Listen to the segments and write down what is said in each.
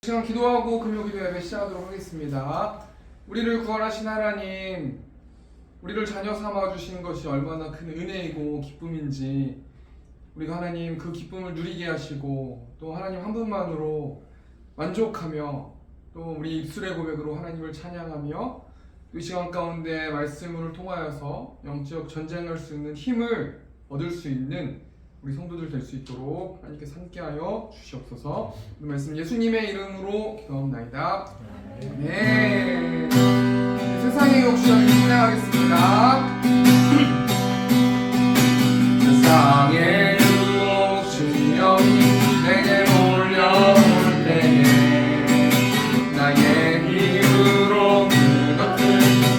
시간 기도하고 금요기도 예배 시작하도록 하겠습니다. 우리를 구원하신 하나님, 우리를 자녀 삼아 주신 것이 얼마나 큰 은혜이고 기쁨인지 우리가 하나님 그 기쁨을 누리게 하시고 또 하나님 한 분만으로 만족하며 또 우리 입술의 고백으로 하나님을 찬양하며 이 시간 가운데 말씀을 통하여서 영적 전쟁을 할 수 있는 힘을 얻을 수 있는 우리 성도들 될 수 있도록 하나님께서 함께하여 주시옵소서. 이 말씀 예수님의 이름으로 기도합나이다. 네. 세상의 욕심을 찬양하겠습니다. 세상의 욕심이 내게 몰려올 때에 나의 힘으로 그것들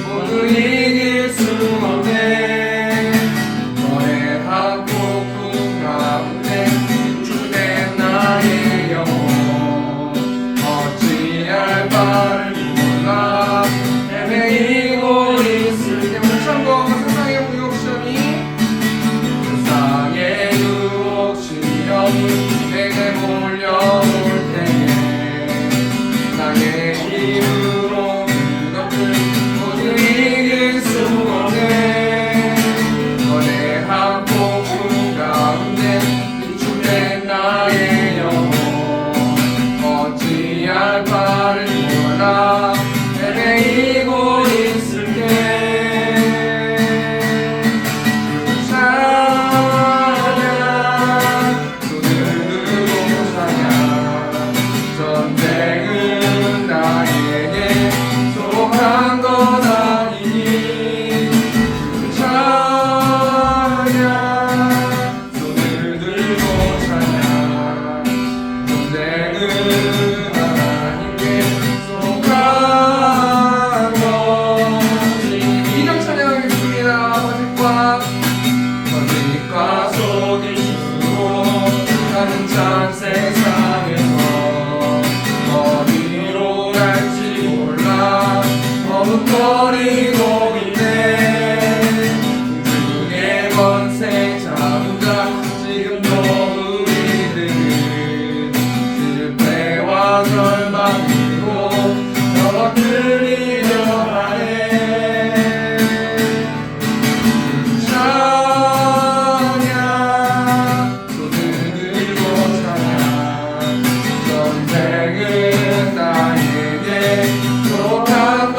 모두 이길 수 없네. 거래한 폭풍 가운데 주된 나의 영혼 어찌할 바를 몰라 헤매이고 있을 때 물창고 세상의 유혹시험이 내게 몰려올 때에 나의 힘으로 그것들 모두 이길 수 없네. 거대한 폭풍 가운데 비추된 나의 영혼 어찌할 바를 몰라 헤매이고 있을 때 버리고 있네. 중에 번세 자부자 지금도 우리들은 실패와 절망으로 넘어뜨리려 하네. 찬양 손을 들고 찬양 전쟁은 나에게 속한 건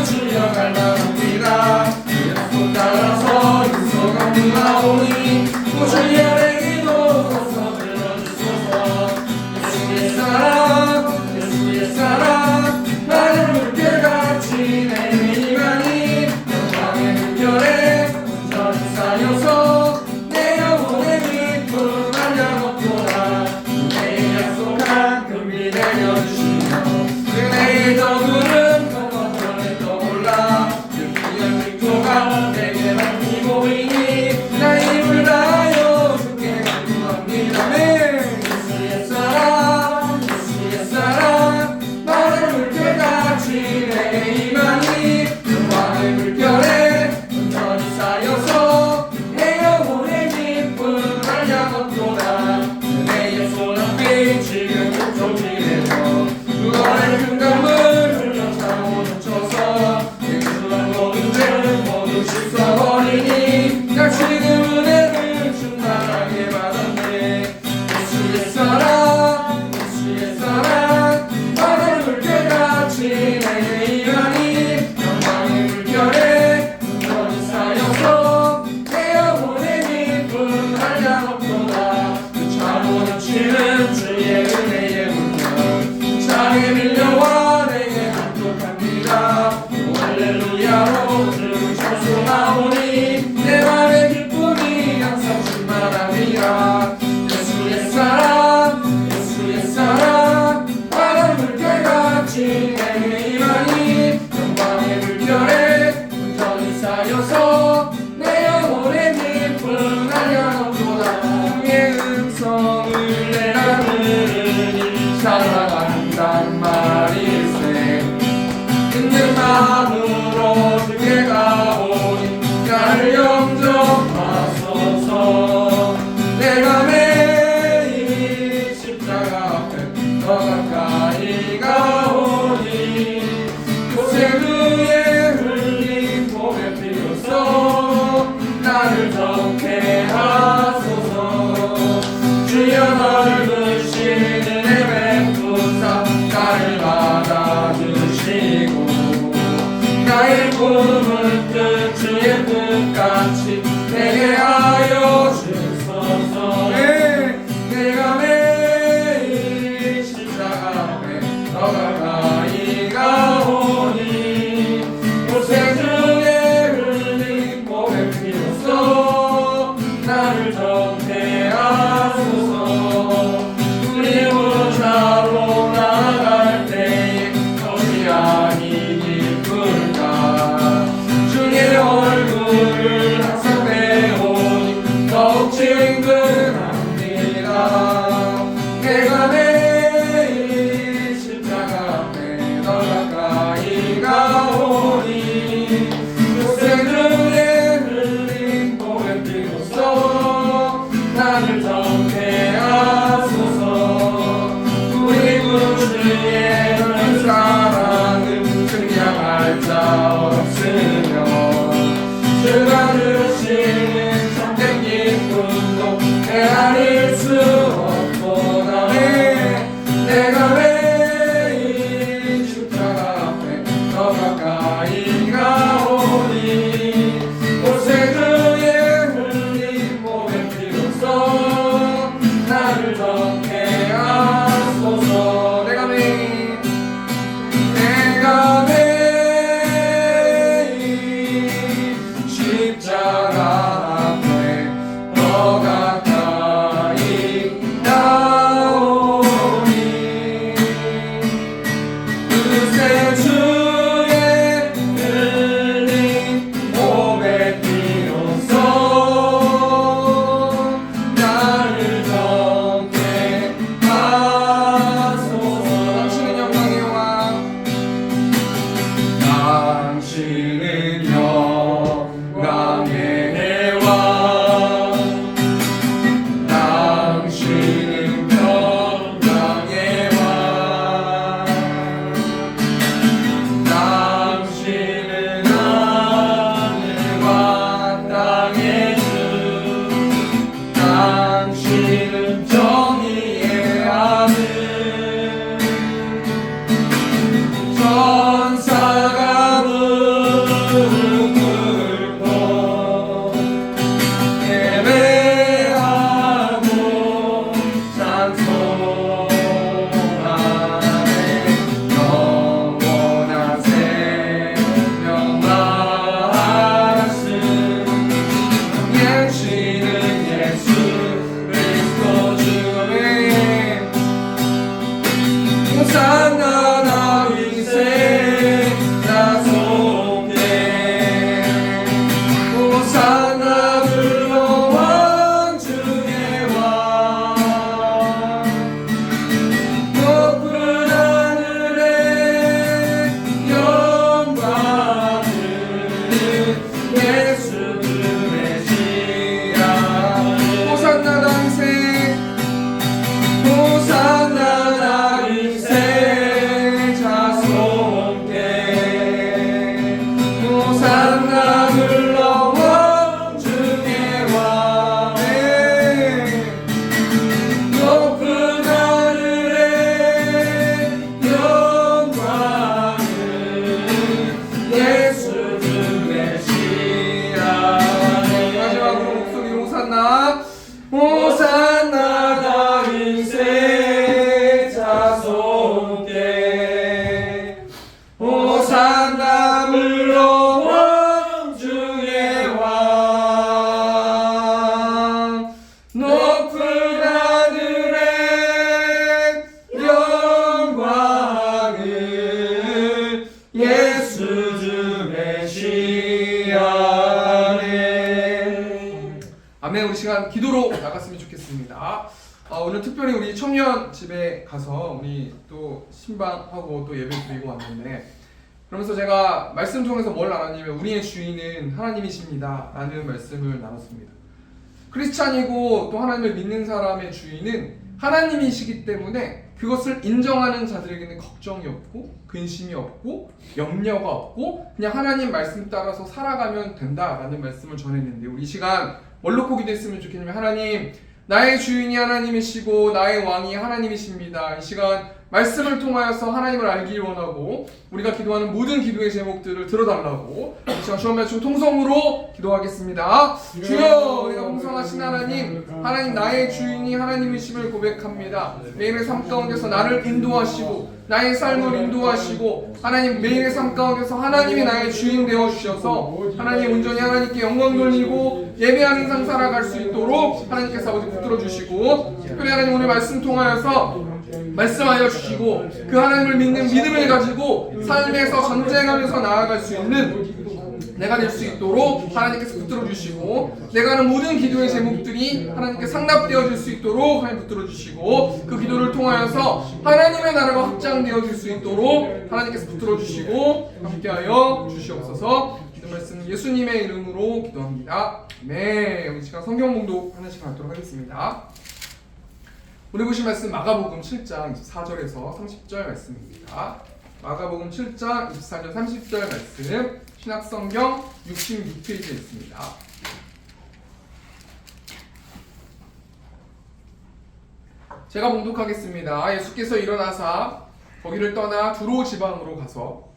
주여 갈망합니다. 꿈을 뜬 주의 뜻같이 내게 하여 주소서. 내가 매일 십자가 앞에 더 가까이 가오니 고생 중에 흘린 몸의 피로써 나를 정죄하소서. 우리 부르자로 나갈 때에 어디 아니 기쁠까. 주의 얼굴을 항상 배우니 더욱 친근합니다. 내가 매일 십자가 앞에 더 가까이 가오니 고생 중에 흘린 몸의 피로써 나를 정죄하소서. 우리 구주의 그 사랑을 증량할 자 없으며 주가 주시는 참된 기쁨도 헤아릴 수 없도다. 내가 매일 십자가 앞에 더 가까이 가오니 고생 중에 흘린 몸의 피로써 나를 정죄하소서. 내가 매일 십자가 앞에 더 가까이 나오니 그새 주의 흘린 몸의 피로써 나를 정죄하소서. 당신은 영광의 왕, 당신은 영광의 왕, 당신은 영광의 왕, 당신은 하늘과 땅의 주, 당신은 정의의 아들. 천사가 무릎 꿇고 예배하고 찬송하네. 영원한 생명 말씀 예시는 예수 그리스도 주의 호산나 다윗의 자손께 호산나 불러왕 주의 왕. 높은 하늘에 영광을 예수 주의시야. 호산나 다윗의 호산나 다윗의 자손께 호산나 불러왕 주의 왕에. 높은 하늘에 영광을 예수 주의시라네. 마지막으로 목소리 호산나 호산나 다윗의 자손께 호산나 불러왕 주의 왕. 높은 하늘에 영광을 예수 주 메시아네. 아멘. 우리 시간 기도로 나갔으면 좋겠습니다. 오늘 특별히 우리 청년 집에 가서 우리 또 신방하고 또 예배 드리고 왔는데, 그러면서 제가 말씀 통해서 뭘 알았냐면 우리의 주인은 하나님이십니다 라는 말씀을 나눴습니다. 크리스찬이고 또 하나님을 믿는 사람의 주인은 하나님이시기 때문에 그것을 인정하는 자들에게는 걱정이 없고 근심이 없고 염려가 없고 그냥 하나님 말씀 따라서 살아가면 된다라는 말씀을 전했는데, 우리 이 시간 뭘 놓고 기도했으면 좋겠냐면, 하나님, 나의 주인이 하나님이시고 나의 왕이 하나님이십니다. 이 시간 말씀을 통하여서 하나님을 알기 원하고 우리가 기도하는 모든 기도의 제목들을 들어달라고 이 시간 주여 말씀 통성으로 기도하겠습니다. 주여 우리가 풍성하신 하나님 나의 주인이 하나님이심을 고백합니다. 매일의 삶 가운데서 나를 인도하시고 나의 삶을 인도하시고 하나님 매일의 삶 가운데서 하나님이 나의 주인 되어주셔서 하나님 온전히 하나님께 영광 돌리고 예배하는 삶 살아갈 수 있도록 하나님께서 아버지 붙들어 주시고 특별히 하나님 오늘 말씀 통하여서 말씀하여 주시고 그 하나님을 믿는 믿음을 가지고 삶에서 전쟁하면서 나아갈 수 있는 내가 될 수 있도록 하나님께서 붙들어 주시고 내가 하는 모든 기도의 제목들이 하나님께 상납되어질 수 있도록 하나님 붙들어 주시고 그 기도를 통하여서 하나님의 나라가 확장되어질 수 있도록 하나님께서 붙들어 주시고 함께하여 주시옵소서. 기도 말씀 예수님의 이름으로 기도합니다. 네, 우리 시간 성경 봉독 하나씩 갖도록 하겠습니다. 오늘 보신 말씀 마가복음 7장 24절에서 30절 말씀입니다. 마가복음 7장 24절 30절 말씀 신약성경 66페이지에 있습니다. 제가 봉독하겠습니다. 예수께서 일어나사 거기를 떠나 두로 지방으로 가서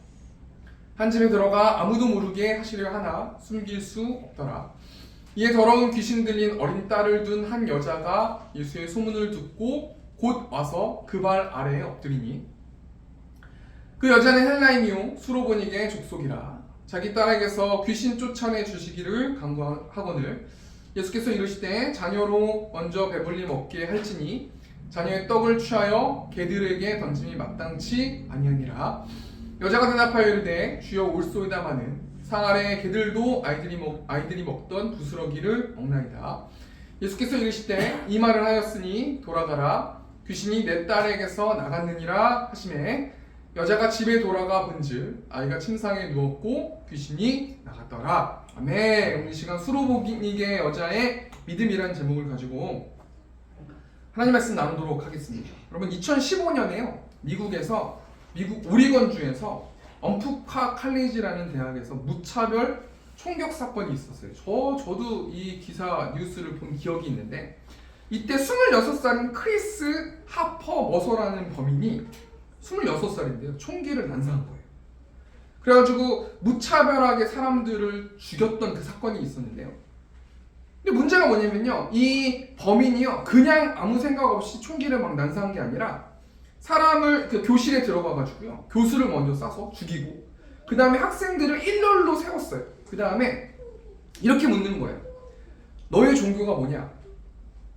한 집에 들어가 아무도 모르게 하시려 하나 숨길 수 없더라. 이에 더러운 귀신 들린 어린 딸을 둔 한 여자가 예수의 소문을 듣고 곧 와서 그 발 아래에 엎드리니 그 여자는 헬라인이요 수로보닉의 족속이라. 자기 딸에게서 귀신 쫓아내 주시기를 간구하거늘 예수께서 이르시되 자녀로 먼저 배불리 먹게 할지니 자녀의 떡을 취하여 개들에게 던짐이 마땅치 아니하니라. 여자가 대답하여 이르되 주여 올소이다마는 상 아래 개들도 아이들이 먹던 부스러기를 먹나이다. 예수께서 이르시되 이 말을 하였으니 돌아가라 귀신이 내 딸에게서 나갔느니라 하시매 여자가 집에 돌아가 본즉 아이가 침상에 누웠고 귀신이 나갔더라. 아멘. 오늘 시간 수로보닉의 여자의 믿음이라는 제목을 가지고 하나님 말씀 나누도록 하겠습니다. 여러분 2015년에요 미국 오리건주에서 엄프카 칼리지라는 대학에서 무차별 총격 사건이 있었어요. 저도 이 기사 뉴스를 본 기억이 있는데 이때 26살인 크리스 하퍼 머서라는 범인이 26살인데요. 총기를 난사한 거예요. 그래가지고 무차별하게 사람들을 죽였던 그 사건이 있었는데요. 근데 문제가 뭐냐면요. 이 범인이요. 그냥 아무 생각 없이 총기를 막 난사한 게 아니라 사람을 그 교실에 들어가가지고요. 교수를 먼저 쏴서 죽이고 그 다음에 학생들을 일렬로 세웠어요. 그 다음에 이렇게 묻는 거예요. 너의 종교가 뭐냐?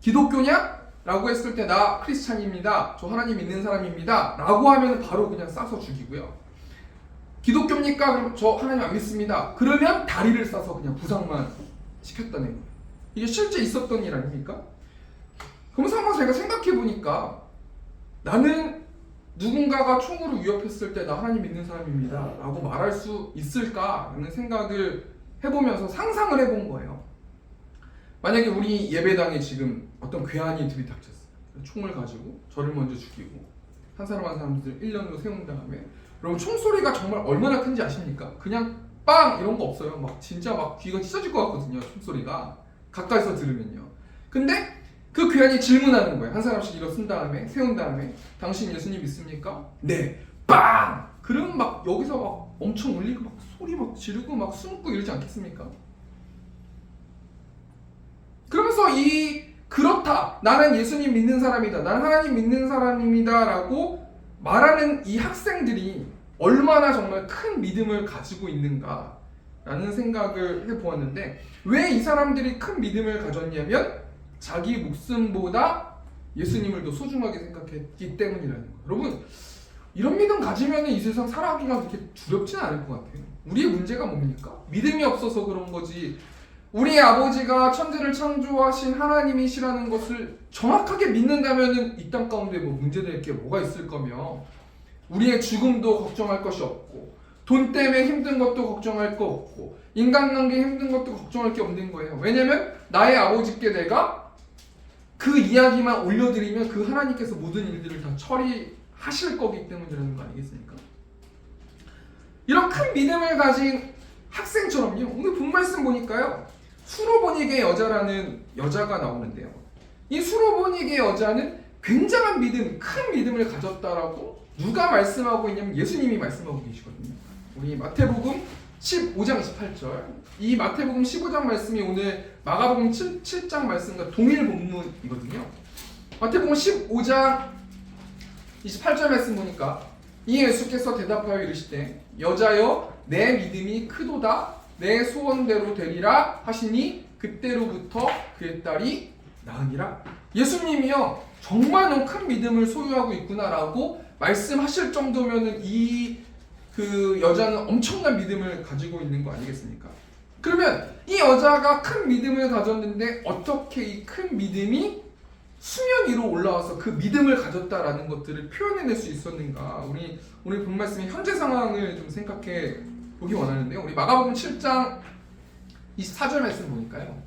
기독교냐? 라고 했을 때 나 크리스찬입니다. 저 하나님 믿는 사람입니다. 라고 하면 바로 그냥 쏴서 죽이고요. 기독교입니까? 그럼 저 하나님 안 믿습니다. 그러면 다리를 쏴서 그냥 부상만 시켰다는 거예요. 이게 실제 있었던 일 아닙니까? 그럼 상황 제가 생각해보니까 나는 누군가가 총으로 위협했을 때 나 하나님 믿는 사람입니다 라고 말할 수 있을까라는 생각을 해보면서 상상을 해본 거예요. 만약에 우리 예배당에 지금 어떤 괴한이 들이닥쳤어요. 총을 가지고 저를 먼저 죽이고 한 사람 한 사람들 1년으로 세운 다음에 여러분 총소리가 정말 얼마나 큰지 아십니까? 그냥 빵 이런 거 없어요. 막 진짜 막 귀가 찢어질 것 같거든요. 총소리가 가까이서 들으면요. 근데 그 괴한이 질문하는 거예요. 한 사람씩 일어선 다음에 세운 다음에 당신 예수님 믿습니까? 네. 빵! 그러면 막 여기서 막 엄청 울리고 막 소리 막 지르고 막 숨고 이러지 않겠습니까? 그러면서 그렇다. 나는 예수님 믿는 사람이다. 나는 하나님 믿는 사람입니다. 라고 말하는 이 학생들이 얼마나 정말 큰 믿음을 가지고 있는가 라는 생각을 해보았는데 왜 이 사람들이 큰 믿음을 가졌냐면 자기 목숨보다 예수님을 더 소중하게 생각했기 때문이라는 거예요. 여러분 이런 믿음 가지면 이 세상 살아가기가 그렇게 두렵지는 않을 것 같아요. 우리의 문제가 뭡니까? 믿음이 없어서 그런 거지 우리 아버지가 천지를 창조하신 하나님이시라는 것을 정확하게 믿는다면 이 땅 가운데 뭐 문제될 게 뭐가 있을 거며 우리의 죽음도 걱정할 것이 없고 돈 때문에 힘든 것도 걱정할 거 없고 인간관계 힘든 것도 걱정할 게 없는 거예요. 왜냐면 나의 아버지께 내가 그 이야기만 올려드리면 그 하나님께서 모든 일들을 다 처리하실 거기 때문이라는 거 아니겠습니까? 이런 큰 믿음을 가진 학생처럼요. 오늘 본 말씀 보니까요. 수로보닉의 여자라는 여자가 나오는데요. 이 수로보닉의 여자는 굉장한 믿음, 큰 믿음을 가졌다라고 누가 말씀하고 있냐면 예수님이 말씀하고 계시거든요. 우리 마태복음 15장 28절. 이 마태복음 15장 말씀이 오늘 마가복음 7장 말씀과 동일 본문이거든요. 마태복음 15장 28절 말씀 보니까 이 예수께서 대답하여 이르시되 여자여 내 믿음이 크도다 내 소원대로 되리라 하시니 그때로부터 그의 딸이 나으니라. 예수님이요 정말 너무 큰 믿음을 소유하고 있구나라고 말씀하실 정도면은 그 여자는 엄청난 믿음을 가지고 있는 거 아니겠습니까? 그러면 이 여자가 큰 믿음을 가졌는데 어떻게 이 큰 믿음이 수면 위로 올라와서 그 믿음을 가졌다라는 것들을 표현해낼 수 있었는가? 우리 오늘 본 말씀의 현재 상황을 좀 생각해 보기 원하는데요. 우리 마가복음 7장 24절 말씀 보니까요.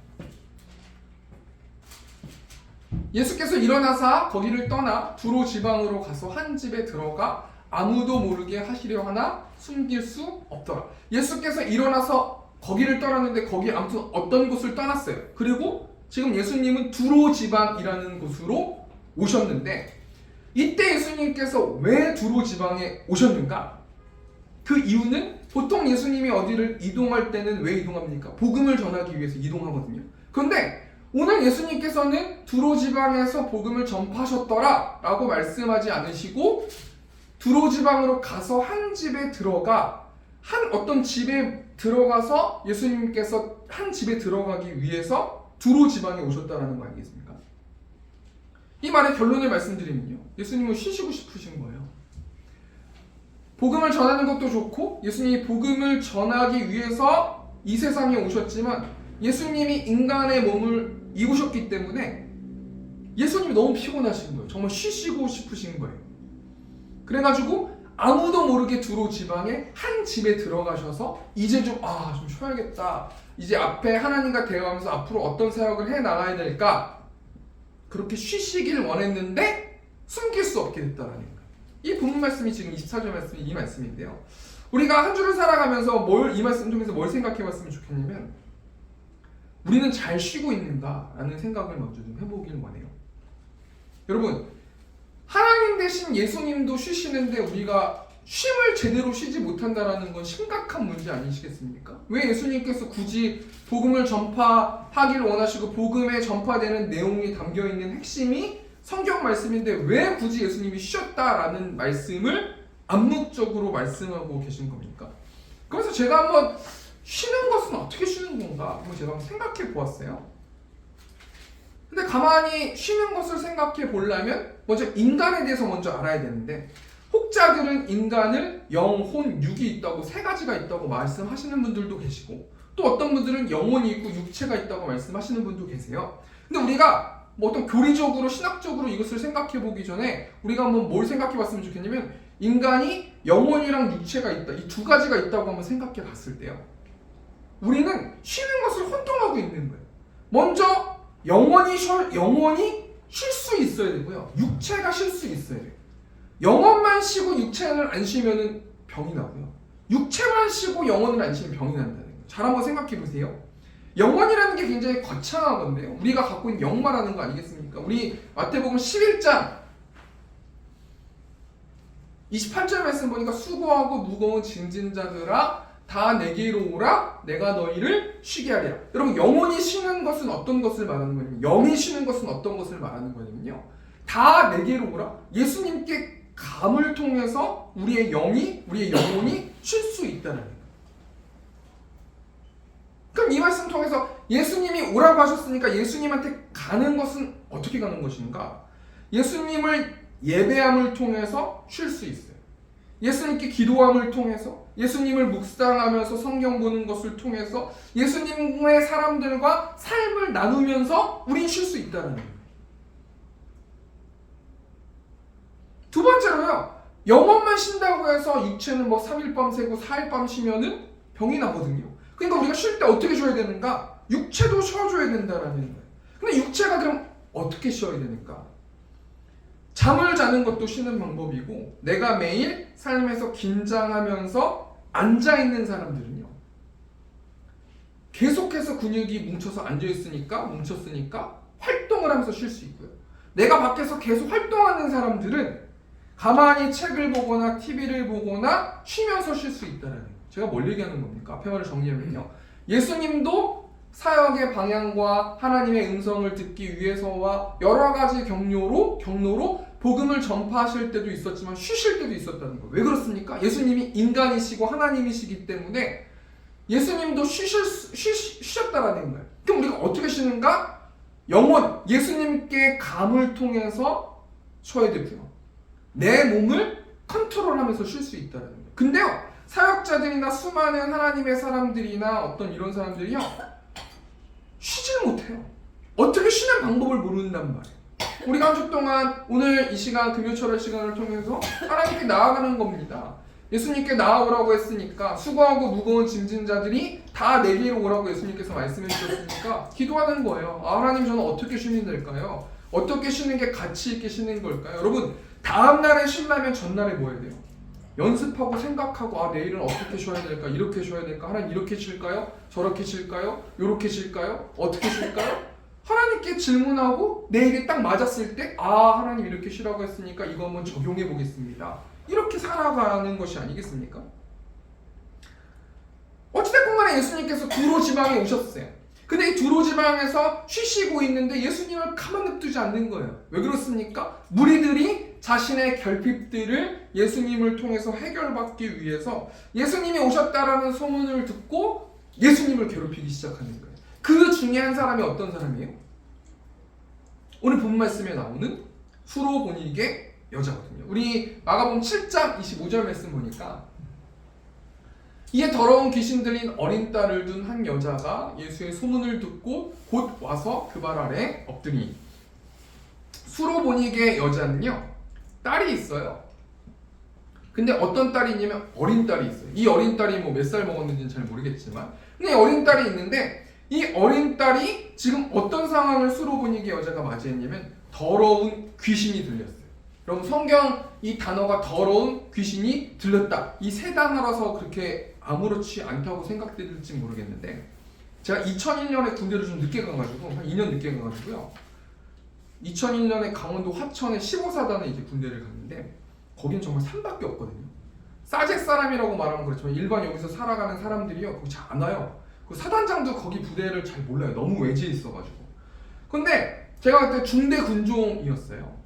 예수께서 일어나사 거기를 떠나 두로 지방으로 가서 한 집에 들어가 아무도 모르게 하시려 하나 숨길 수 없더라. 예수께서 일어나서 거기를 떠났는데 거기 아무튼 어떤 곳을 떠났어요. 그리고 지금 예수님은 두로 지방이라는 곳으로 오셨는데 이때 예수님께서 왜 두로 지방에 오셨는가? 그 이유는 보통 예수님이 어디를 이동할 때는 왜 이동합니까? 복음을 전하기 위해서 이동하거든요. 그런데 오늘 예수님께서는 두로 지방에서 복음을 전파하셨더라 라고 말씀하지 않으시고 두로 지방으로 가서 한 집에 들어가 한 어떤 집에 들어가서 예수님께서 한 집에 들어가기 위해서 두로 지방에 오셨다는 거 아니겠습니까? 이 말의 결론을 말씀드리면요. 예수님은 쉬시고 싶으신 거예요. 복음을 전하는 것도 좋고 예수님이 복음을 전하기 위해서 이 세상에 오셨지만 예수님이 인간의 몸을 입으셨기 때문에 예수님이 너무 피곤하신 거예요. 정말 쉬시고 싶으신 거예요. 그래가지고 아무도 모르게 두로 지방에 한 집에 들어가셔서 이제 좀 쉬어야겠다. 이제 앞에 하나님과 대화하면서 앞으로 어떤 사역을 해 나가야 될까? 그렇게 쉬시길 원했는데 숨길 수 없게 됐다라는 거예요. 이 본문 말씀이 지금 24절 말씀이 이 말씀인데요. 우리가 한 주를 살아가면서 이 말씀 통해서 뭘 생각해 봤으면 좋겠냐면 우리는 잘 쉬고 있는가라는 생각을 먼저 좀 해보길 원해요. 여러분 하나님 대신 예수님도 쉬시는데 우리가 쉼을 제대로 쉬지 못한다는 건 심각한 문제 아니시겠습니까? 왜 예수님께서 굳이 복음을 전파하길 원하시고 복음에 전파되는 내용이 담겨있는 핵심이 성경 말씀인데 왜 굳이 예수님이 쉬었다라는 말씀을 암묵적으로 말씀하고 계신 겁니까? 그래서 제가 한번 쉬는 것은 어떻게 쉬는 건가 한번 제가 생각해 보았어요. 근데 가만히 쉬는 것을 생각해 보려면 먼저 인간에 대해서 먼저 알아야 되는데 혹자들은 인간을 영혼, 육이 있다고 세 가지가 있다고 말씀하시는 분들도 계시고 또 어떤 분들은 영혼이 있고 육체가 있다고 말씀하시는 분도 계세요. 근데 우리가 어떤 교리적으로 신학적으로 이것을 생각해 보기 전에 우리가 한번 뭘 생각해 봤으면 좋겠냐면 인간이 영혼이랑 육체가 있다 이 두 가지가 있다고 한번 생각해 봤을 때요 우리는 쉬는 것을 혼동하고 있는 거예요. 먼저 영혼이 쉴 수 있어야 되고요. 육체가 쉴 수 있어야 돼요. 영혼만 쉬고 육체를 안 쉬면 병이 나고요. 육체만 쉬고 영혼을 안 쉬면 병이 난다는 거예요. 잘 한번 생각해 보세요. 영혼이라는 게 굉장히 거창한 건데요. 우리가 갖고 있는 영마라는 거 아니겠습니까? 우리 마태복음 11장 28절 말씀 보니까 수고하고 무거운 짐진 자들아 다 내게로 오라 내가 너희를 쉬게 하리라. 여러분 영혼이 쉬는 것은 어떤 것을 말하는 거냐면 영이 쉬는 것은 어떤 것을 말하는 거냐면요 다 내게로 오라 예수님께 감을 통해서 우리의 영혼이 쉴 수 있다는 거예요. 그럼 이 말씀 통해서 예수님이 오라고 하셨으니까 예수님한테 가는 것은 어떻게 가는 것인가? 예수님을 예배함을 통해서 쉴 수 있어요. 예수님께 기도함을 통해서 예수님을 묵상하면서 성경 보는 것을 통해서 예수님의 사람들과 삶을 나누면서 우린 쉴 수 있다는 거예요. 두 번째로요. 영혼만 쉰다고 해서 육체는 3일 밤 새고 4일 밤 쉬면은 병이 나거든요. 그러니까 우리가 쉴 때 어떻게 쉬어야 되는가? 육체도 쉬어줘야 된다는 거예요. 근데 육체가 그럼 어떻게 쉬어야 되는가? 잠을 자는 것도 쉬는 방법이고 내가 매일 삶에서 긴장하면서 앉아있는 사람들은요. 계속해서 근육이 뭉쳐서 앉아있으니까 뭉쳤으니까 활동을 하면서 쉴 수 있고요. 내가 밖에서 계속 활동하는 사람들은 가만히 책을 보거나 TV를 보거나 쉬면서 쉴 수 있다는 거예요. 제가 뭘 얘기하는 겁니까? 앞에 말을 정리하면요. 예수님도 사역의 방향과 하나님의 음성을 듣기 위해서와 여러 가지 경로로 복음을 전파하실 때도 있었지만 쉬실 때도 있었다는 거예요. 왜 그렇습니까? 예수님이 인간이시고 하나님이시기 때문에 예수님도 쉬셨다라는 거예요. 그럼 우리가 어떻게 쉬는가? 영혼, 예수님께 감을 통해서 쉬어야 되고요. 내 몸을 컨트롤하면서 쉴 수 있다는 거예요. 근데요, 사역자들이나 수많은 하나님의 사람들이나 어떤 이런 사람들이요, 쉬질 못해요. 어떻게 쉬는 방법을 모른단 말이에요. 우리가 한 주 동안 오늘 이 시간, 금요철의 시간을 통해서 하나님께 나아가는 겁니다. 예수님께 나아오라고 했으니까, 수고하고 무거운 짐진 자들이 다 내게로 오라고 예수님께서 말씀해 주셨으니까 기도하는 거예요. 아, 하나님, 저는 어떻게 쉬면 될까요? 어떻게 쉬는 게 가치 있게 쉬는 걸까요? 여러분, 다음 날에 쉬려면 전날에 뭐 해야 돼요? 연습하고 생각하고, 아, 내일은 어떻게 쉬어야 될까? 이렇게 쉬어야 될까? 하나님, 이렇게 쉴까요? 저렇게 쉴까요? 요렇게 쉴까요? 어떻게 쉴까요? 하나님께 질문하고 내일이 딱 맞았을 때, 아, 하나님 이렇게 쉬라고 했으니까 이거 한번 적용해 보겠습니다. 이렇게 살아가는 것이 아니겠습니까? 어찌됐건 간에 예수님께서 두로 지방에 오셨어요. 근데 이 두로 지방에서 쉬시고 있는데 예수님을 가만 냅두지 않는 거예요. 왜 그렇습니까? 무리들이 자신의 결핍들을 예수님을 통해서 해결받기 위해서 예수님이 오셨다라는 소문을 듣고 예수님을 괴롭히기 시작하는 거예요. 그 중에 한 사람이 어떤 사람이에요? 오늘 본 말씀에 나오는 수로보니게 여자거든요. 우리 마가복음 7장 25절 말씀 보니까 이에 더러운 귀신 들린 어린 딸을 둔 한 여자가 예수의 소문을 듣고 곧 와서 그 발 아래 엎드리니, 수로보니게 여자는요, 딸이 있어요. 근데 어떤 딸이 있냐면 어린 딸이 있어요. 이 어린 딸이 뭐 몇 살 먹었는지는 잘 모르겠지만, 근데 어린 딸이 있는데 이 어린 딸이 지금 어떤 상황을 수로보니게 여자가 맞이했냐면 더러운 귀신이 들렸어요. 여러분, 성경 이 단어가 더러운 귀신이 들렸다, 이 세 단어라서 그렇게 아무렇지 않다고 생각될지 모르겠는데, 제가 2001년에 군대를 좀 늦게 가가지고 한 2년 늦게 가가지고요, 2001년에 강원도 화천에 15사단에 이제 군대를 갔는데 거긴 정말 산밖에 없거든요. 사제 사람이라고 말하면 그렇지만 일반 여기서 살아가는 사람들이요, 거기 잘 안 와요. 그 사단장도 거기 부대를 잘 몰라요. 너무 외지에 있어가지고. 근데 제가 그때 중대 군종이었어요.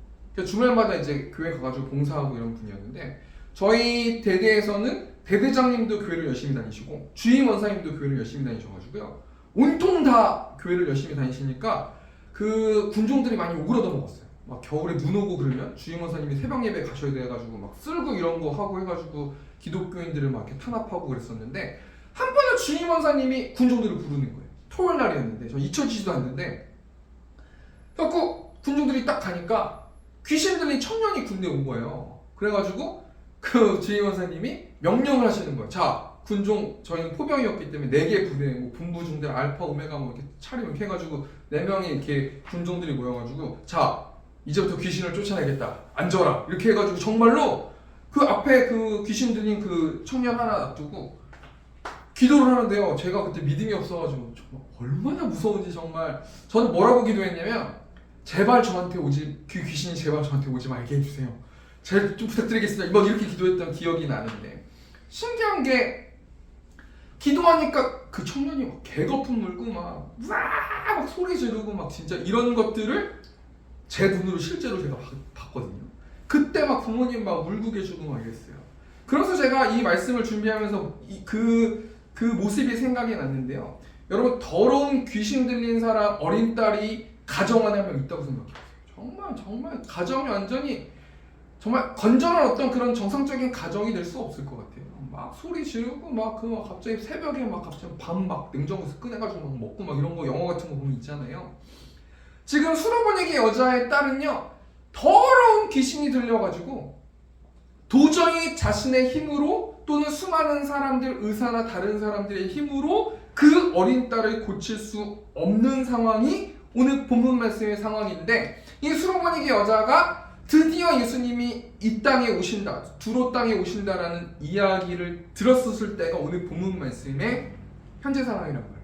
주말마다 이제 교회 가가지고 봉사하고 이런 분이었는데, 저희 대대에서는 대대장님도 교회를 열심히 다니시고 주임 원사님도 교회를 열심히 다니셔가지고요, 온통 다 교회를 열심히 다니시니까 그 군종들이 많이 오그러져 먹었어요. 막 겨울에 눈 오고 그러면 주임 원사님이 새벽 예배 가셔야 돼가지고 막 쓸고 이런 거 하고 해가지고 기독교인들을 막 이렇게 탄압하고 그랬었는데, 한 번은 주임 원사님이 군종들을 부르는 거예요. 토요일 날이었는데 저 잊혀지지도 않는데, 그래갖고 군종들이 딱 가니까 귀신 들린 청년이 군대 온 거예요. 그래가지고 그 주임 원사님이 명령을 하시는 거예요. 자, 군종, 저희는 포병이었기 때문에 4개 부대, 뭐 분부, 중대, 알파, 오메가 뭐 이렇게 차리면 이렇게 해가지고 4명이 이렇게 군종들이 모여가지고, 자, 이제부터 귀신을 쫓아내겠다, 앉아라, 이렇게 해가지고 정말로 그 앞에 그 귀신 들린 그 청년 하나 놔두고 기도를 하는데요, 제가 그때 믿음이 없어가지고 정말 얼마나 무서운지, 정말 저는 뭐라고 기도했냐면, 제발 저한테 오지, 그 귀신이 제발 저한테 오지 말게 해주세요, 제발 좀 부탁드리겠습니다, 막 이렇게 기도했던 기억이 나는데, 신기한 게 기도하니까 그 청년이 막 개거품 물고 막 소리 지르고 막 진짜 이런 것들을 제 눈으로 실제로 제가 봤거든요. 그때 막 부모님 막 울고 계시고 막 이랬어요. 그래서 제가 이 말씀을 준비하면서 그 모습이 생각이 났는데요, 여러분, 더러운 귀신 들린 사람 어린 딸이 가정 안에 한 명 있다고 생각해요. 정말 가정이 완전히 정말 건전한 어떤 그런 정상적인 가정이 될 수 없을 것 같아요. 막 소리 지르고 막 갑자기 새벽에 막 갑자기 밥 막 냉장고에서 꺼내가지고 막 먹고 막 이런 거, 영화 같은 거 보면 있잖아요. 지금 수로보니게 여자의 딸은요, 더러운 귀신이 들려가지고 도저히 자신의 힘으로 또는 수많은 사람들, 의사나 다른 사람들의 힘으로 그 어린 딸을 고칠 수 없는 상황이 오늘 본문 말씀의 상황인데, 이 수로보니게 여자가 드디어 예수님이 이 땅에 오신다, 두로 땅에 오신다라는 이야기를 들었을 때가 오늘 본문 말씀의 현재 상황이란 말이에요.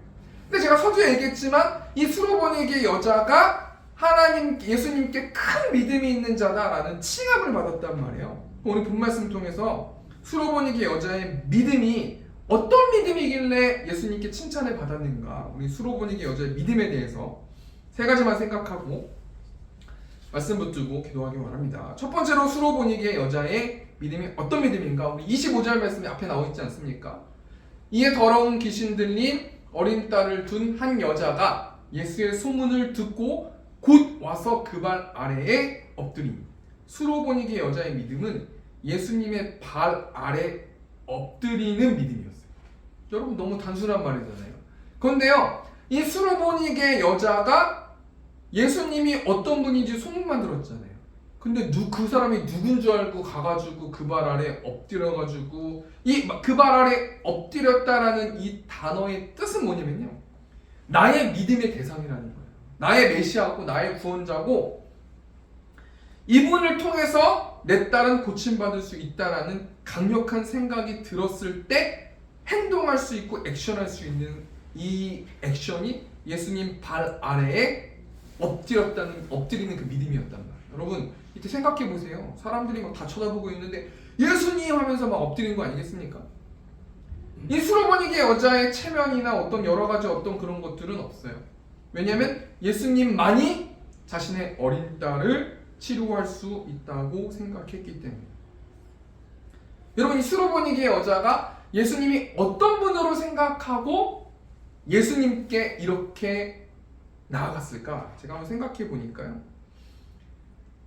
근데 제가 서두에 얘기했지만 이 수로보니게 여자가 하나님 예수님께 큰 믿음이 있는 자다라는 칭함을 받았단 말이에요. 오늘 본 말씀 통해서 수로보니게 여자의 믿음이 어떤 믿음이길래 예수님께 칭찬을 받았는가, 우리 수로보니게 여자의 믿음에 대해서 세 가지만 생각하고 말씀 붙들고 기도하기 바랍니다. 첫 번째로 수로보니게 여자의 믿음이 어떤 믿음인가, 우리 25절 말씀이 앞에 나와 있지 않습니까? 이에 더러운 귀신 들린 어린 딸을 둔 한 여자가 예수의 소문을 듣고 곧 와서 그 발 아래에 엎드리니. 수로보니게 여자의 믿음은 예수님의 발 아래 엎드리는 믿음이었어요. 여러분, 너무 단순한 말이잖아요. 그런데요, 이 수로보니게 여자가 예수님이 어떤 분인지 소문만 들었잖아요. 근데 그 사람이 누군 줄 알고 가가지고 그 발 아래 엎드려가지고 그 발 아래 엎드렸다라는 이 단어의 뜻은 뭐냐면요, 나의 믿음의 대상이라는 거예요. 나의 메시아고 나의 구원자고 이분을 통해서 내 딸은 고침받을 수 있다라는 강력한 생각이 들었을 때 행동할 수 있고 액션할 수 있는 이 액션이 예수님 발 아래에 엎드리는 그 믿음이었단 말이에요. 여러분, 이때 생각해 보세요. 사람들이 막 다 쳐다보고 있는데 예수님 하면서 막 엎드리는 거 아니겠습니까? 이 수로보니게 여자의 체면이나 어떤 여러 가지 어떤 그런 것들은 없어요. 왜냐하면 예수님만이 자신의 어린 딸을 치료할 수 있다고 생각했기 때문에. 여러분, 이 수로보니게 여자가 예수님이 어떤 분으로 생각하고 예수님께 이렇게 나아갔을까? 제가 한번 생각해 보니까요,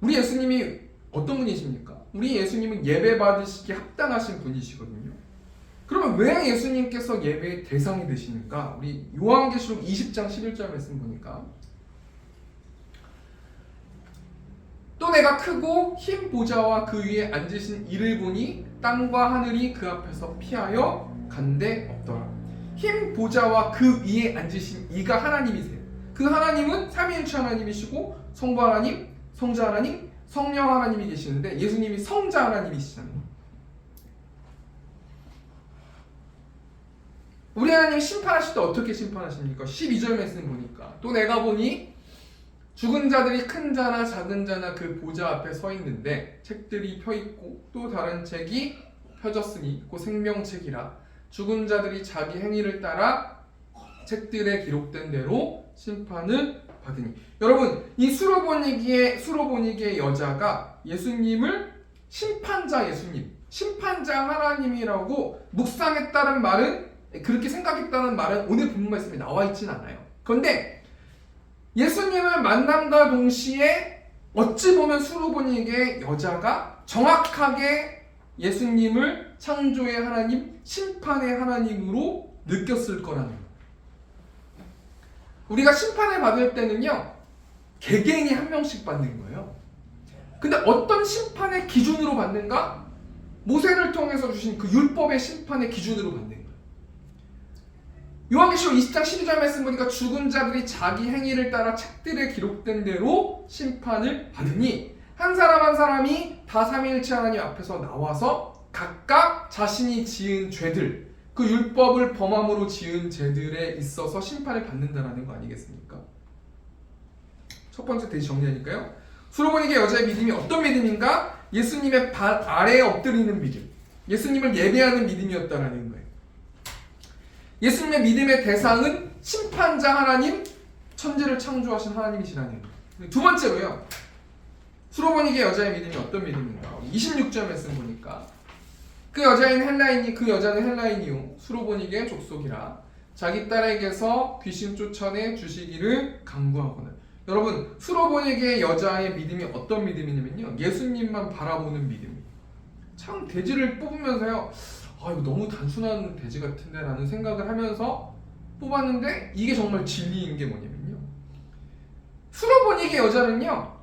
우리 예수님이 어떤 분이십니까? 우리 예수님은 예배 받으시기에 합당하신 분이시거든요. 그러면 왜 예수님께서 예배의 대상이 되시는가? 우리 요한계시록 20장 11절 말씀 보니까, 또 내가 크고 흰 보좌와 그 위에 앉으신 이를 보니 땅과 하늘이 그 앞에서 피하여 간데 없더라. 흰 보좌와 그 위에 앉으신 이가 하나님이세요. 그 하나님은 삼위일체 하나님이시고 성부 하나님, 성자 하나님, 성령 하나님이 계시는데 예수님이 성자 하나님이시잖아요. 우리 하나님이 심판하실 때 어떻게 심판하십니까? 12절 말씀 보니까, 또 내가 보니 죽은 자들이 큰 자나 작은 자나 그 보좌 앞에 서 있는데 책들이 펴 있고 또 다른 책이 펴졌으니 곧 생명책이라. 죽은 자들이 자기 행위를 따라 책들에 기록된 대로 심판을 받으니. 여러분, 이 수로보니게 여자가 예수님을 심판자 예수님, 심판자 하나님이라고 묵상했다는 말은, 그렇게 생각했다는 말은 오늘 본문 말씀에 나와 있진 않아요. 그런데 예수님을 만남과 동시에 어찌 보면 수로보니게 여자가 정확하게 예수님을 창조의 하나님, 심판의 하나님으로 느꼈을 거라는 거예요. 우리가 심판을 받을 때는요, 개개인이 한 명씩 받는 거예요. 근데 어떤 심판의 기준으로 받는가? 모세를 통해서 주신 그 율법의 심판의 기준으로 받는 거예요. 요한계시록 20장 12절 말씀 보니까 죽은 자들이 자기 행위를 따라 책들에 기록된 대로 심판을 받으니, 한 사람 한 사람이 다 삼위일체 하나님 앞에서 나와서 각각 자신이 지은 죄들, 그 율법을 범함으로 지은 죄들에 있어서 심판을 받는다는 거 아니겠습니까? 첫 번째 다시 정리하니까요, 수로보니게 여자의 믿음이 어떤 믿음인가? 예수님의 발 아래에 엎드리는 믿음, 예수님을 예배하는 믿음이었다는 거예요. 예수님의 믿음의 대상은 심판자 하나님, 천지를 창조하신 하나님이시라는 거예요. 두 번째로요, 수로보니게 여자의 믿음이 어떤 믿음인가? 26절 말씀 보니까, 그 여자는 헬라인이요 수로보니게 족속이라 자기 딸에게서 귀신 쫓아내 주시기를 간구하거늘. 여러분, 수로보니게 여자의 믿음이 어떤 믿음이냐면요, 예수님만 바라보는 믿음이에요. 참 돼지를 뽑으면서요, 이거 너무 단순한 돼지 같은데 라는 생각을 하면서 뽑았는데, 이게 정말 진리인 게 뭐냐면요, 수로보니게 여자는요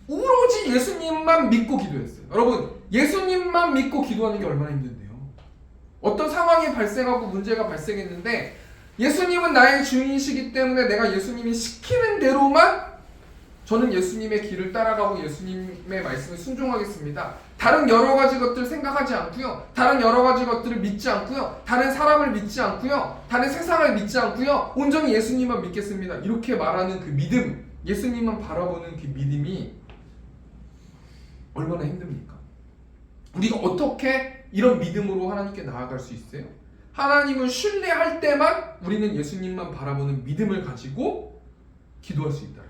오로지 예수님만 믿고 기도했어요. 여러분, 예수님만 믿고 기도하는 게 얼마나 힘든데요. 어떤 상황이 발생하고 문제가 발생했는데 예수님은 나의 주인이시기 때문에 내가 예수님이 시키는 대로만, 저는 예수님의 길을 따라가고 예수님의 말씀에 순종하겠습니다. 다른 여러 가지 것들 생각하지 않고요, 다른 여러 가지 것들을 믿지 않고요, 다른 사람을 믿지 않고요, 다른 세상을 믿지 않고요, 온전히 예수님만 믿겠습니다. 이렇게 말하는 그 믿음, 예수님만 바라보는 그 믿음이 얼마나 힘듭니까? 우리가 어떻게 이런 믿음으로 하나님께 나아갈 수 있어요? 하나님을 신뢰할 때만 우리는 예수님만 바라보는 믿음을 가지고 기도할 수 있다.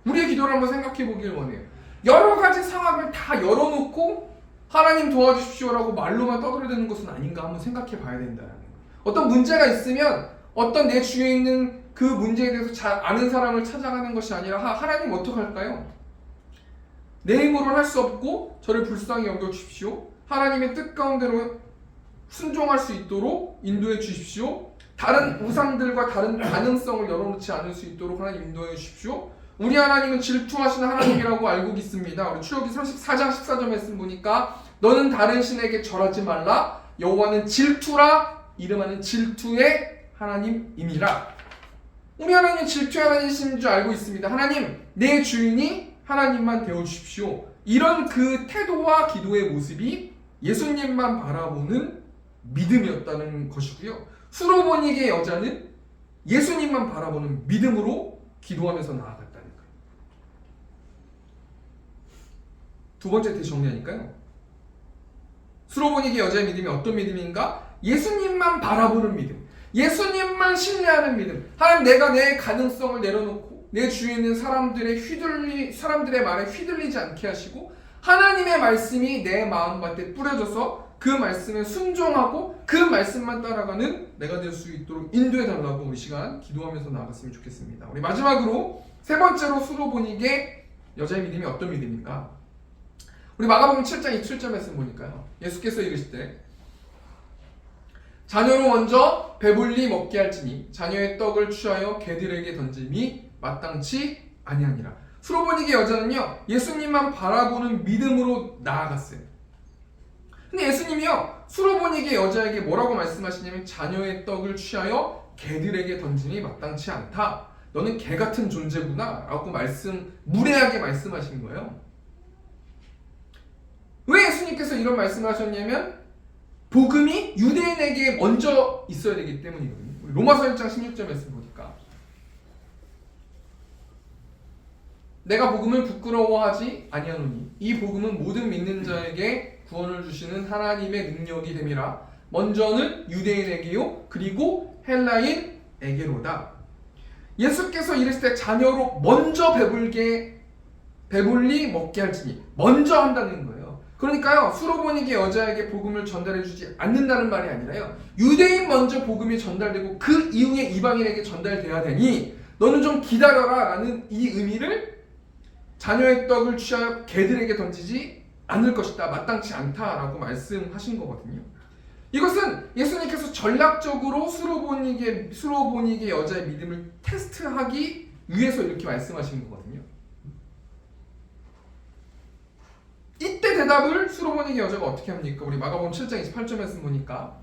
우리의 기도를 한번 생각해 보길 원해요. 여러 가지 상황을 다 열어놓고 하나님 도와주십시오라고 말로만 떠들어대는 것은 아닌가 한번 생각해 봐야 된다는 거예요. 어떤 문제가 있으면 어떤 내 주위에 있는 그 문제에 대해서 잘 아는 사람을 찾아가는 것이 아니라 하나님 어떡할까요? 내 힘으로는 할 수 없고 저를 불쌍히 여겨주십시오. 하나님의 뜻 가운데로 순종할 수 있도록 인도해 주십시오. 다른 우상들과 다른 가능성을 열어놓지 않을 수 있도록 하나님 인도해 주십시오. 우리 하나님은 질투하시는 하나님이라고 알고 있습니다. 우리 출애굽기 34장 14절 말씀 보니까 너는 다른 신에게 절하지 말라. 여호와는 질투라. 이름하는 질투의 하나님임이라. 우리 하나님은 질투의 하나님이신 줄 알고 있습니다. 하나님, 내 주인이 하나님만 되어주십시오. 이런 그 태도와 기도의 모습이 예수님만 바라보는 믿음이었다는 것이고요. 수로보니게 여자는 예수님만 바라보는 믿음으로 기도하면서 나아갔다는 거예요. 두 번째 다시 정리하니까요. 수로보니게 여자의 믿음이 어떤 믿음인가? 예수님만 바라보는 믿음, 예수님만 신뢰하는 믿음. 하나님, 내가 내 가능성을 내려놓고 내 주위에 있는 사람들의 말에 휘둘리지 않게 하시고 하나님의 말씀이 내 마음밭에 뿌려져서 그 말씀에 순종하고 그 말씀만 따라가는 내가 될 수 있도록 인도해달라고 우리 시간 기도하면서 나아갔으면 좋겠습니다. 우리 마지막으로 세 번째로 수로보니게 여자의 믿음이 어떤 믿음인가? 우리 마가복음 7장 27절 말씀 보니까요. 예수께서 이르시되 자녀로 먼저 배불리 먹게 할지니 자녀의 떡을 취하여 개들에게 던짐이 마땅치 아니하니라. 수로보니게 여자는요, 예수님만 바라보는 믿음으로 나아갔어요. 근데 예수님이요, 수로보니게 여자에게 뭐라고 말씀하시냐면 자녀의 떡을 취하여 개들에게 던짐이 마땅치 않다. 너는 개 같은 존재구나 라고 무례하게 말씀하신 거예요. 왜 예수님께서 이런 말씀을 하셨냐면 복음이 유대인에게 먼저 있어야 되기 때문이거든요. 로마서 1장 16절 말씀 보니까 내가 복음을 부끄러워하지 아니하노니 이 복음은 모든 믿는 자에게 구원을 주시는 하나님의 능력이 됨이라. 먼저는 유대인에게요 그리고 헬라인에게로다. 예수께서 이르시되 자녀로 먼저 배불리 먹게 할지니 먼저 한다는 거예요. 그러니까요, 수로보니게 여자에게 복음을 전달해주지 않는다는 말이 아니라요, 유대인 먼저 복음이 전달되고 그 이후에 이방인에게 전달돼야 되니 너는 좀 기다려라 라는 이 의미를 자녀의 떡을 취하여 개들에게 던지지 않을 것이다, 마땅치 않다라고 말씀하신 거거든요. 이것은 예수님께서 전략적으로 수로보니게 여자의 믿음을 테스트하기 위해서 이렇게 말씀하신 거거든요. 이때 대답을 수로보니게 여자가 어떻게 합니까? 우리 마가복음 7장 28절 말씀 보니까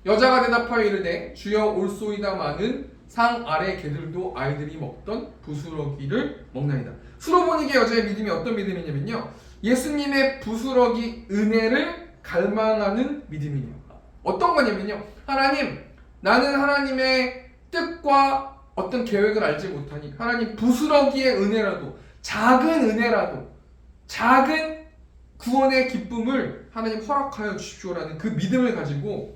여자가 대답하여 이르되 주여 올소이다마는 상 아래 개들도 아이들이 먹던 부스러기를 먹나이다. 수로보니게 여자의 믿음이 어떤 믿음이냐면요, 예수님의 부스러기 은혜를 갈망하는 믿음이에요. 어떤 거냐면요, 하나님, 나는 하나님의 뜻과 어떤 계획을 알지 못하니 하나님 부스러기의 은혜라도, 작은 은혜라도, 작은 구원의 기쁨을 하나님 허락하여 주십시오라는 그 믿음을 가지고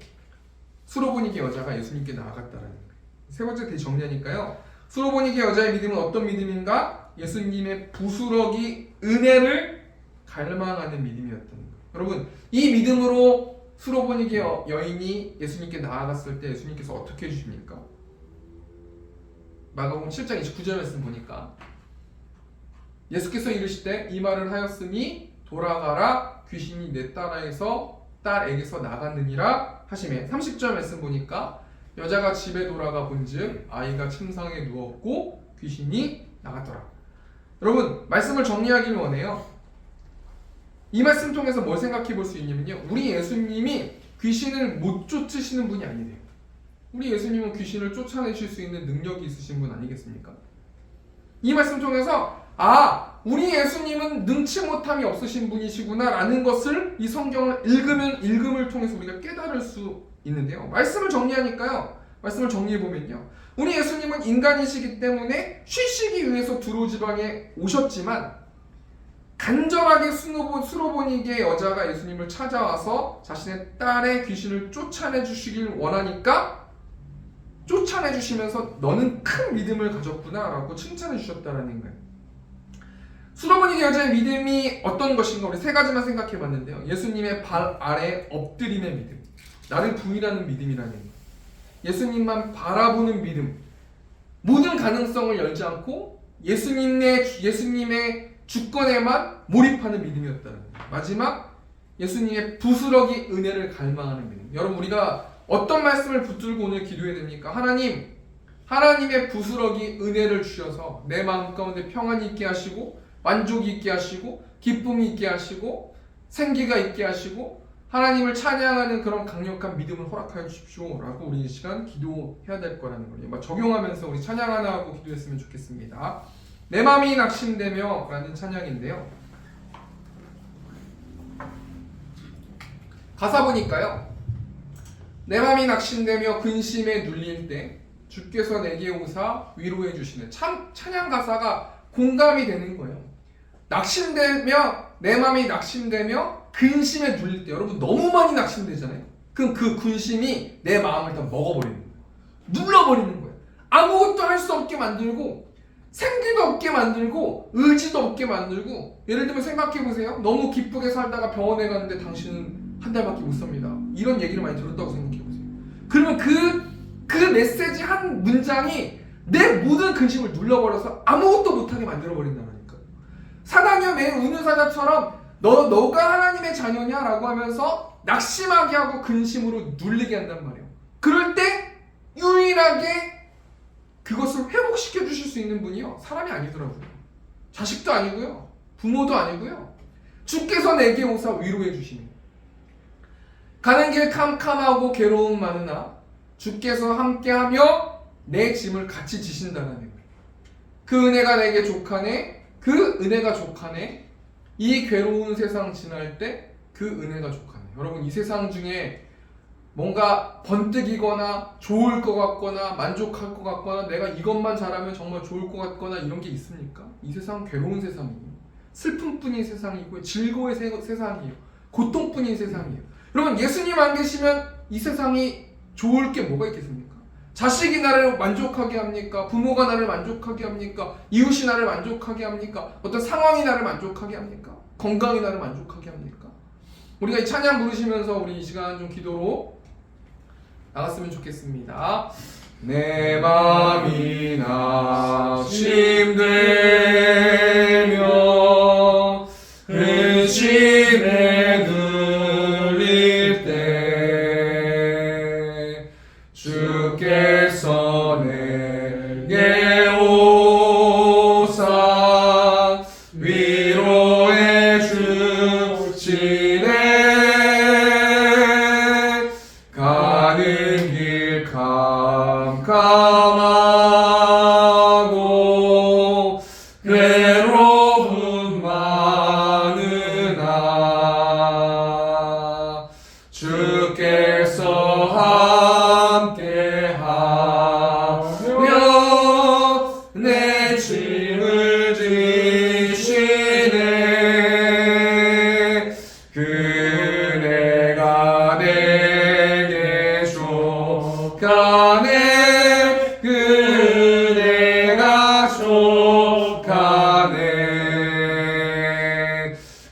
수로보니게 여자가 예수님께 나아갔다라는 거예요. 세 번째 다시 정리하니까요, 수로보니게 여자의 믿음은 어떤 믿음인가? 예수님의 부스러기 은혜를 갈망하는 믿음이었다는 거예요. 여러분, 이 믿음으로 수로보니게 여인이 예수님께 나아갔을 때 예수님께서 어떻게 해주십니까? 마가복음 7장 29절 말씀 보니까 예수께서 이르시되 이 말을 하였으니 돌아가라, 귀신이 내 딸에게서 나갔느니라 하시매. 30절 말씀 보니까 여자가 집에 돌아가 본즉 아이가 침상에 누웠고 귀신이 나갔더라. 여러분, 말씀을 정리하길 원해요. 이 말씀 통해서 뭘 생각해 볼 수 있냐면요, 우리 예수님이 귀신을 못 쫓으시는 분이 아니래요. 우리 예수님은 귀신을 쫓아내실 수 있는 능력이 있으신 분 아니겠습니까? 이 말씀 통해서 우리 예수님은 능치 못함이 없으신 분이시구나 라는 것을 이 성경을 읽음을 통해서 우리가 깨달을 수 있는데요. 말씀을 정리하니까요, 말씀을 정리해보면요, 우리 예수님은 인간이시기 때문에 쉬시기 위해서 두로 지방에 오셨지만 간절하게 수로보니게 여자가 예수님을 찾아와서 자신의 딸의 귀신을 쫓아내 주시길 원하니까 쫓아내 주시면서 너는 큰 믿음을 가졌구나 라고 칭찬해 주셨다는 거예요. 수로보니게 여자의 믿음이 어떤 것인가 우리 세 가지만 생각해 봤는데요. 예수님의 발 아래 엎드림의 믿음, 나를 부인하는 믿음이라는 거예요. 예수님만 바라보는 믿음, 모든 가능성을 열지 않고 예수님의 주권에만 몰입하는 믿음이었다는 거예요. 마지막, 예수님의 부스러기 은혜를 갈망하는 믿음. 여러분, 우리가 어떤 말씀을 붙들고 오늘 기도해야 됩니까? 하나님의 부스러기 은혜를 주셔서 내 마음 가운데 평안이 있게 하시고 만족이 있게 하시고 기쁨이 있게 하시고 생기가 있게 하시고 하나님을 찬양하는 그런 강력한 믿음을 허락하여 주십시오 라고 우리 이 시간 기도해야 될 거라는 거예요. 적용하면서 우리 찬양 하나 하고 기도했으면 좋겠습니다. 내 마음이 낙심되며 라는 찬양인데요, 가사 보니까요, 내 마음이 낙심되며 근심에 눌릴 때 주께서 내게 오사 위로해 주시는, 참 찬양 가사가 공감이 되는 거예요. 낙심되며, 내 마음이 낙심되며 근심에 눌릴 때, 여러분 너무 많이 낙심되잖아요. 그럼 그 근심이 내 마음을 다 먹어버리는 거예요. 눌러버리는 거예요. 아무것도 할 수 없게 만들고 생기도 없게 만들고 의지도 없게 만들고, 예를 들면 생각해보세요. 너무 기쁘게 살다가 병원에 갔는데 당신은 한 달밖에 못 삽니다. 이런 얘기를 많이 들었다고 생각해보세요. 그러면 그 메시지 한 문장이 내 모든 근심을 눌러버려서 아무것도 못하게 만들어버린다니까요. 사단이여 매일 우는 사자처럼 너가 하나님의 자녀냐? 라고 하면서 낙심하게 하고 근심으로 눌리게 한단 말이에요. 그럴 때 유일하게 그것을 회복시켜 주실 수 있는 분이요, 사람이 아니더라고요. 자식도 아니고요, 부모도 아니고요, 주께서 내게 오사 위로해 주시는, 가는 길 캄캄하고 괴로움 많으나 주께서 함께하며 내 짐을 같이 지신다는 거예요. 그 은혜가 내게 족하네, 그 은혜가 족하네. 이 괴로운 세상 지날 때 그 은혜가 족하네. 여러분, 이 세상 중에 뭔가 번뜩이거나 좋을 것 같거나 만족할 것 같거나 내가 이것만 잘하면 정말 좋을 것 같거나 이런 게 있습니까? 이 세상은 괴로운 세상이에요. 슬픔뿐인 세상이고 즐거움의 세상이에요. 고통뿐인 세상이에요. 여러분, 예수님 안 계시면 이 세상이 좋을 게 뭐가 있겠습니까? 자식이 나를 만족하게 합니까? 부모가 나를 만족하게 합니까? 이웃이 나를 만족하게 합니까? 어떤 상황이 나를 만족하게 합니까? 건강이 나를 만족하게 합니까? 우리가 이 찬양 부르시면서 우리 이 시간 좀 기도로 나갔으면 좋겠습니다. 내 맘이 낙심되며 근심에 눌릴 때 주께서 내게 오사 위로해 주시네. 가는 길 캄캄하고 괴로움 많으나 주께서 함께하며 내 짐을 지시네. 그네가 내게 족하네. 그네가 족하네.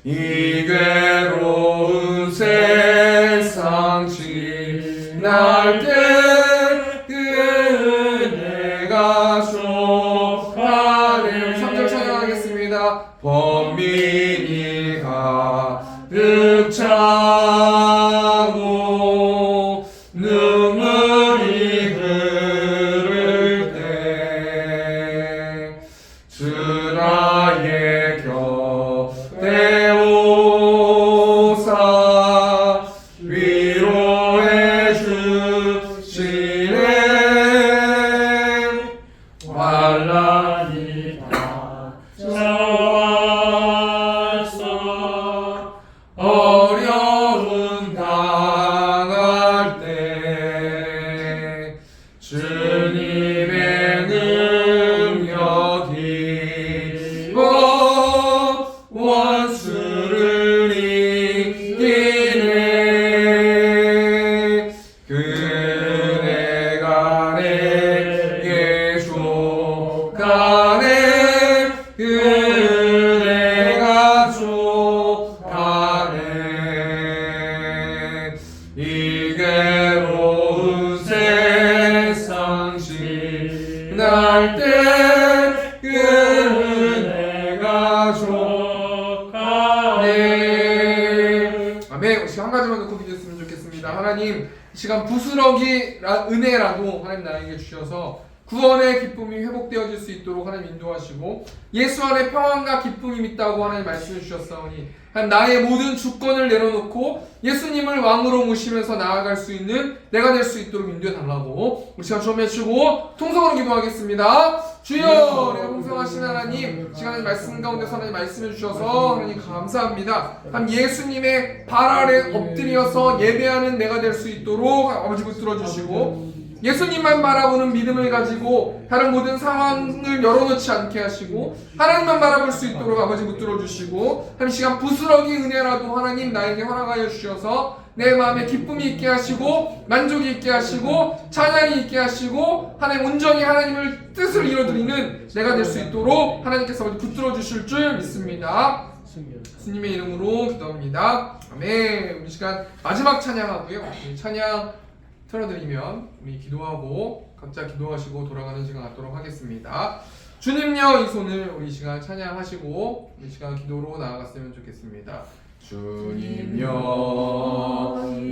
이 괴로운 세상 지날 때 그네가 족하네. 3절 찬양하겠습니다. 범민이 가득 차고 눈물이 흐를 주님의 능력이 원수를 이기네. 그 은혜가 내게 족하네. 그 은혜가 족하네. 이 괴로운 세상 지날 때 그 은혜가 족하네. 아멘. 혹시 한 가지만 놓고 기도했으면 좋겠습니다. 하나님, 이 시간 부스러기 은혜라도 하나님 나에게 주셔서 구원의 기쁨이 회복되어질 수 있도록 하나님 인도하시고, 예수 안에 평안과 기쁨이 있다고 하나님 말씀해 주셨사오니 하나님, 나의 모든 주권을 내려놓고 예수님을 왕으로 모시면서 나아갈 수 있는 내가 될 수 있도록 인도해 달라고 우리 시간 좀 해주고 통성으로 기도하겠습니다. 주여, 내가 풍성하신 하나님, 시간의 말씀 가운데서 하나님 말씀해 주셔서 하나님 감사합니다. 하나님, 예수님의 발 아래 엎드려서 예배하는 내가 될 수 있도록 아버지 붙들어 주시고, 예수님만 바라보는 믿음을 가지고 다른 모든 상황을 열어놓지 않게 하시고 하나님만 바라볼 수 있도록 아버지 붙들어 주시고, 한 시간 부스러기 은혜라도 하나님 나에게 허락하여 주셔서 내 마음에 기쁨이 있게 하시고 만족이 있게 하시고 찬양이 있게 하시고 하나님 온전히 하나님을 뜻을 이뤄드리는 내가 될 수 있도록 하나님께서 붙들어 주실 줄 믿습니다. 예수님의 이름으로 기도합니다. 아멘. 우리 시간 마지막 찬양하고요. 찬양 틀어드리면 우리 기도하고 각자 기도하시고 돌아가는 시간 갖도록 하겠습니다. 주님여, 이 손을 우리 시간 찬양하시고 우리 시간 기도로 나아갔으면 좋겠습니다. 주님여,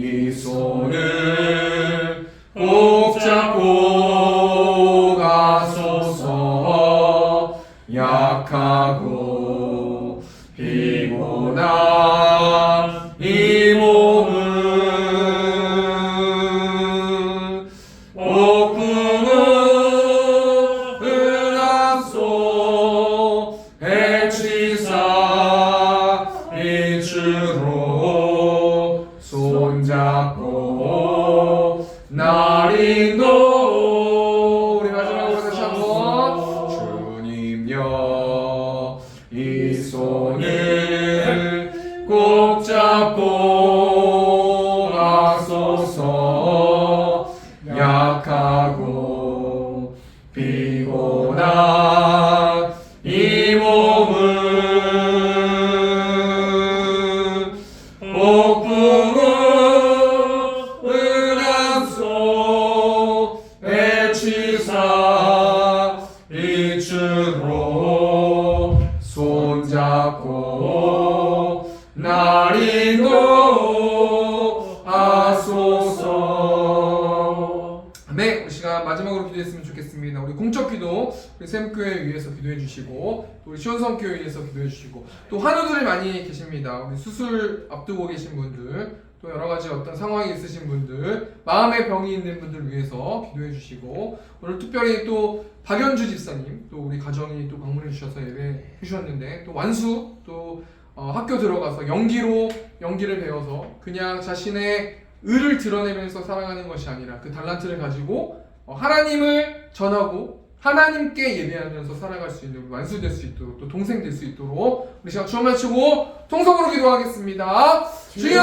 이 손을 꼭 잡고 가소서. 약하고 피곤한 이 몸을 손잡고 날 인도. 우리 마지막으로 다시 한번. 주님여, 이 손을 꼭 잡고 가소서. 약하고 피곤한 이 몸을 손잡고 날 인도하소서. 네, 우리 시간 마지막으로 기도했으면 좋겠습니다. 우리 공적 기도, 우리 샘교회 위해서 기도해 주시고, 또 우리 시원성교회 위해서 기도해 주시고, 또 환우들이 많이 계십니다. 우리 수술 앞두고 계신 분들, 또 여러 가지 어떤 상황이 있으신 분들, 마음의 병이 있는 분들 위해서 기도해 주시고, 오늘 특별히 또 박연주 집사님, 또 우리 가정이 또 방문해 주셔서 예배 해주셨는데, 또 완수, 또 학교 들어가서 연기를 배워서 그냥 자신의 의를 드러내면서 살아가는 것이 아니라 그 달란트를 가지고 하나님을 전하고 하나님께 예배하면서 살아갈 수 있는 완수 될 수 있도록, 또 동생 될 수 있도록 우리 시간 주여 마치고 통성으로 기도하겠습니다. 주여!